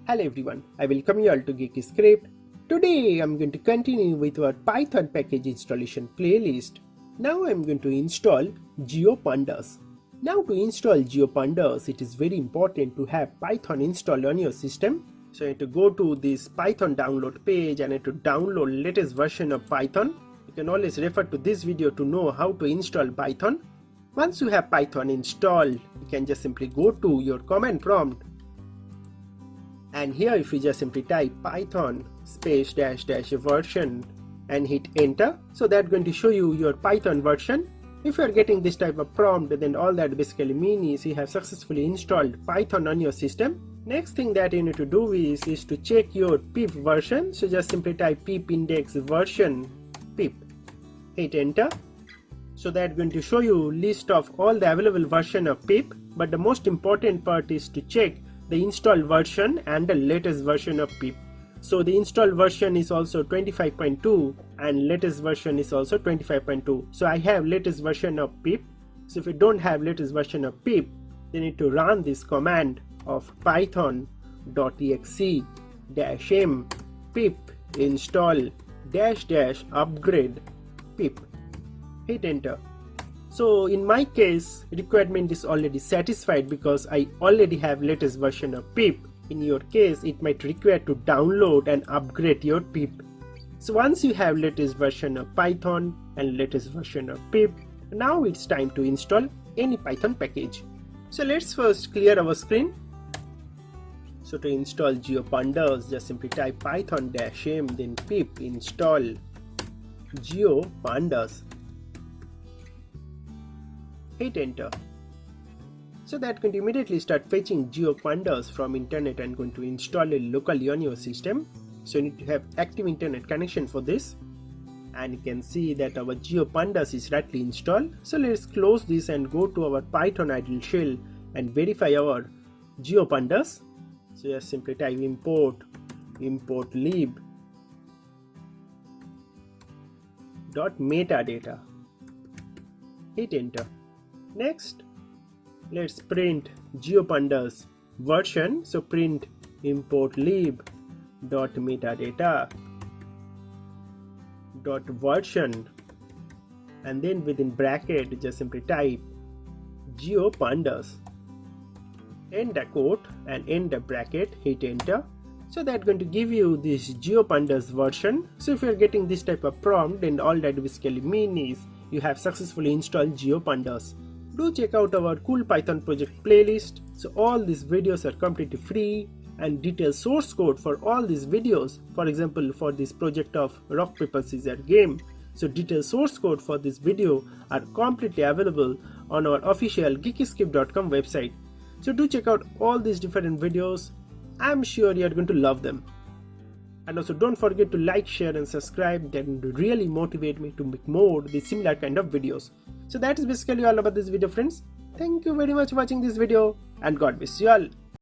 Hello everyone, I welcome you all to Geeky script. Today I'm going to continue with our Python package installation playlist. Now I'm going to install GeoPandas. Now to install GeoPandas, it is very important to have Python installed on your system. So I need to go to this Python download page and I need to download latest version of Python. You can always refer to this video to know how to install Python. Once you have Python installed, you can just simply go to your command prompt. And here if you just simply type python space dash dash version and hit enter, so that's going to show you your Python version. If you are getting this type of prompt, then all that basically means is you have successfully installed Python on your system. Next thing that you need to do is to check your pip version. So just simply type pip index version pip, hit enter. So that's going to show you list of all the available version of pip, but the most important part is to check the installed version and the latest version of pip. So the installed version is also 25.2 and latest version is also 25.2. So I have latest version of pip. So if you don't have latest version of pip, you need to run this command of python.exe -m pip install --upgrade pip, hit enter. So in my case, requirement is already satisfied because I already have latest version of pip. In your case, it might require to download and upgrade your pip. So once you have latest version of Python and latest version of pip, now it's time to install any Python package. So let's first clear our screen. So to install GeoPandas, just simply type python -m then pip install GeoPandas, hit enter. So that can immediately start fetching GeoPandas from internet and going to install it locally on your system. So you need to have active internet connection for this, and you can see that our GeoPandas is rightly installed. So let's close this and go to our Python idle shell and verify our GeoPandas. So just simply type importlib.metadata, hit enter. Next, let's print GeoPandas version. So print importlib.metadata.version, and then within bracket just simply type GeoPandas, end the quote and end the bracket, hit enter. So that's going to give you this GeoPandas version. So if you're getting this type of prompt, then all that basically means is you have successfully installed GeoPandas. Do check out our cool Python project playlist. So all these videos are completely free, and detailed source code for all these videos, for example for this project of rock paper scissors game, so detailed source code for this video are completely available on our official geekyscript.com website. So do check out all these different videos. I'm sure you are going to love them. And also don't forget to like, share and subscribe. That will really motivate me to make more these similar kind of videos. So that is basically all about this video, friends. Thank you very much for watching this video, and God bless you all.